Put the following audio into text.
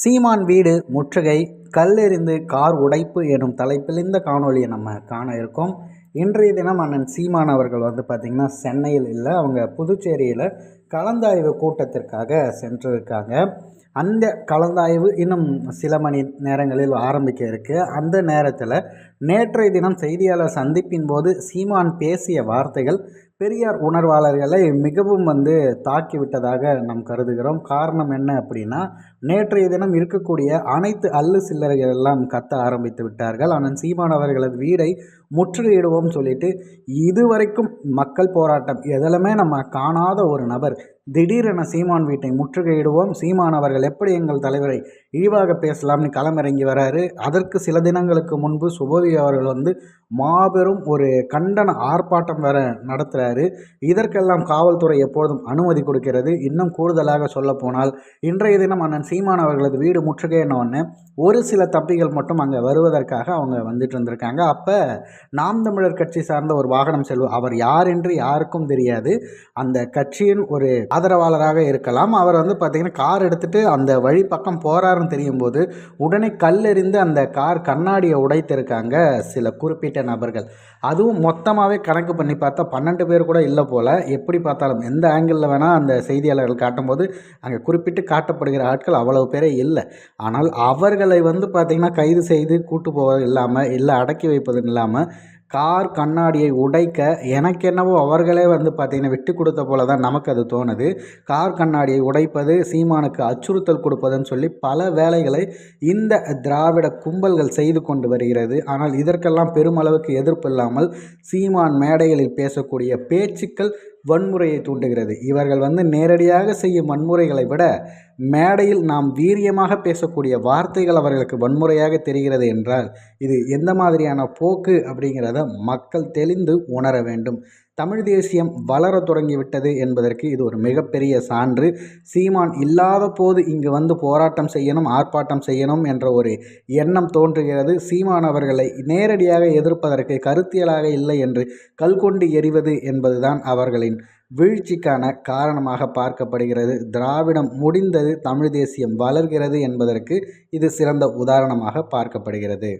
சீமான் வீடு முற்றுகை, கல்லெறிந்து கார் உடைப்பு எனும் தலைப்பில் இந்த காணொலியை நம்ம காண இருக்கோம். இன்றைய தினம் அண்ணன் சீமான் அவர்கள் பார்த்திங்கன்னா சென்னையில் இல்லை, அவங்க புதுச்சேரியில் கலந்தாய்வு கூட்டத்திற்காக சென்றிருக்காங்க. அந்த கலந்தாய்வு இன்னும் சில மணி நேரங்களில் ஆரம்பிக்க இருக்கு. அந்த நேரத்தில் நேற்றைய தினம் செய்தியாளர் சந்திப்பின் போது சீமான் பேசிய வார்த்தைகள் பெரியார் உணர்வாளர்களை மிகவும் தாக்கிவிட்டதாக நாம் கருதுகிறோம். காரணம் என்ன அப்படின்னா, நேற்றைய தினம் இருக்கக்கூடிய அனைத்து அல்லு சில்லறைகள் எல்லாம் கத்த ஆரம்பித்து விட்டார்கள். ஆனால் சீமான் அவர்களது வீடை முற்றுகையிடுவோம் சொல்லிட்டு இதுவரைக்கும் மக்கள் போராட்டம் எதிலுமே நம்ம காணாத ஒரு நபர் திடீரென சீமான் வீட்டை முற்றுகையிடுவோம், சீமான் அவர்கள் எப்படி எங்கள் தலைவரை இழிவாக பேசலாம்னு களமிறங்கி வராரு. அதற்கு சில தினங்களுக்கு முன்பு சுபவி அவர்கள் மாபெரும் ஒரு கண்டன ஆர்ப்பாட்டம் வேற நடத்துகிறாரு. இதற்கெல்லாம் காவல்துறை எப்பொழுதும் அனுமதி கொடுக்கிறது. இன்னும் கூடுதலாக சொல்ல போனால் இன்றைய தினம் அண்ணன் சீமான் அவர்களது வீடு முற்றுகையினோன்னு ஒரு சில தப்பிகள் மட்டும் அங்கே வருவதற்காக அவங்க வந்துட்டு இருந்திருக்காங்க. அப்போ நாம் தமிழர் கட்சி சார்ந்த ஒரு வாகனம் செல்வம், அவர் யார் என்று யாருக்கும் தெரியாது, அந்த கட்சியின் ஒரு ஆதரவாளராக இருக்கலாம். அவர் பார்த்திங்கன்னா கார் எடுத்துகிட்டு அந்த வழி பக்கம் போகிறாருன்னு தெரியும் போது உடனே கல்லெறிந்து அந்த கார் கண்ணாடியை உடைத்திருக்காங்க சில குறிப்பிட்ட நபர்கள். அதுவும் மொத்தமாகவே கணக்கு பண்ணி பார்த்தா 12 பேர் கூட இல்லை போல். எப்படி பார்த்தாலும் எந்த ஆங்கிளில் வேணால் அந்த செய்தியாளர்கள் காட்டும்போது அங்கே குறிப்பிட்டு காட்டப்படுகிற ஆட்கள் அவ்வளவு பேரே இல்லை. ஆனால் அவர்களை பார்த்திங்கன்னா கைது செய்து கூட்டு போவது இல்லாமல், இல்லை அடக்கி வைப்பது இல்லாமல், கார் கண்ணாடியை உடைக்க எனக்கு என்னவோ அவர்களே பார்த்திங்கன்னா விட்டு கொடுத்த போல தான் நமக்கு அது தோணுது. கார் கண்ணாடியை உடைப்பது, சீமானுக்கு அச்சுறுத்தல் கொடுப்பதுன்னு சொல்லி பல வேலைகளை இந்த திராவிட கும்பல்கள் செய்து கொண்டு வருகிறது. ஆனால் இதற்கெல்லாம் பெருமளவுக்கு எதிர்ப்பு இல்லாமல் சீமான் மேடைகளில் பேசக்கூடிய பேச்சுக்கள் வன்முறையை தூண்டுகிறது. இவர்கள் நேரடியாக செய்யும் வன்முறைகளை விட மேடையில் நாம் வீரியமாக பேசக்கூடிய வார்த்தைகள் அவர்களுக்கு வன்முறையாக தெரிகிறது என்றால் இது எந்த மாதிரியான போக்கு அப்படிங்கிறத மக்கள் தெளிந்து உணர வேண்டும். தமிழ் தேசியம் வளர தொடங்கிவிட்டது என்பதற்கு இது ஒரு மிகப்பெரிய சான்று. சீமான் இல்லாத போது இங்கு போராட்டம் செய்யணும், ஆர்ப்பாட்டம் செய்யணும் என்ற ஒரு எண்ணம் தோன்றுகிறது. சீமான் அவர்களை நேரடியாக எதிர்ப்பதற்கு கருத்தியலாக இல்லை என்று கல்கொண்டு எறிவது என்பதுதான் அவர்களின் வீழ்ச்சிக்கான காரணமாக பார்க்கப்படுகிறது. திராவிடம் முடிந்தது, தமிழ் தேசியம் வளர்கிறது என்பதற்கு இது சிறந்த உதாரணமாக பார்க்கப்படுகிறது.